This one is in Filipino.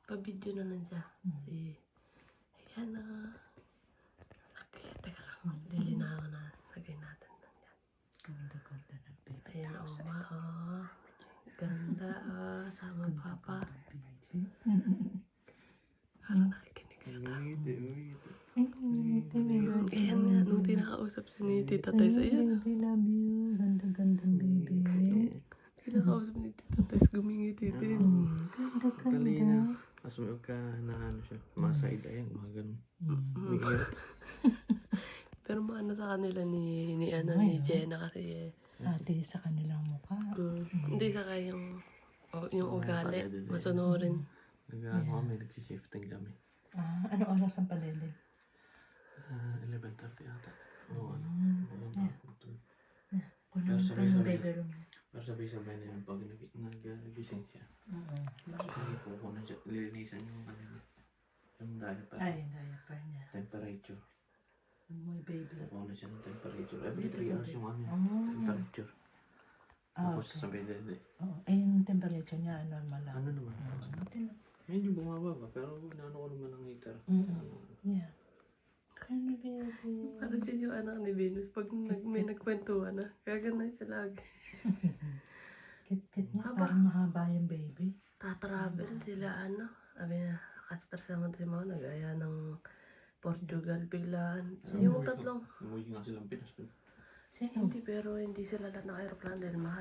Pa-video na lang siya. Ayan na. Teka lang. Lilinaw na. Lagay natin. Ganda-ganda ng baby. Ayan o. Ganda o. Sama papa. Parang nakikinig siya tayo. Ayan nga. Nung tinakausap siya ni Tita Tess. Ayan o. Baby, love you. Ganda-gandang baby. Tinakausap ni Tita Tess. Gumingiti din. Ganda-ganda. Mas ka na ano siya, maside ayan, mga ganun. Pero maano sa kanila ni Jenna kasi Ate sa kanilang mukha. hindi saka yung ugali. Masunurin. Nag-ano kami, nagsishifting kami. Ano oras ang palele? 11:30 ata. Oo, Kunin mo ito ng baby room. para sabay-sabay na yun pag nagising siya. Kukunan siya, lilinisan yung kanina. Yung diaper. Ay, diaper niya. Temperature. My baby. Kukunan siya ng temperature. Every 3 hours yung temperature. Ah, Tapos sabay dede. yung temperature niya normal lang. Ano naman? Hindi bumababa, pero inaano ko naman ang heater. Yeah. Ano baby? Parang siya yung anak ni Venus. Pag may nagkwentuhan na, gagana siya lagi. Kit niya, parang mahaba yung baby. Tatravel sila sabi na, kastar sa matrimonio, nag-aya ng Portugal biglaan. Yung tatlong, Umuwi nga silang Pinas. Sino? hindi pero hindi sila lahat ng aeroplano dahil mahal.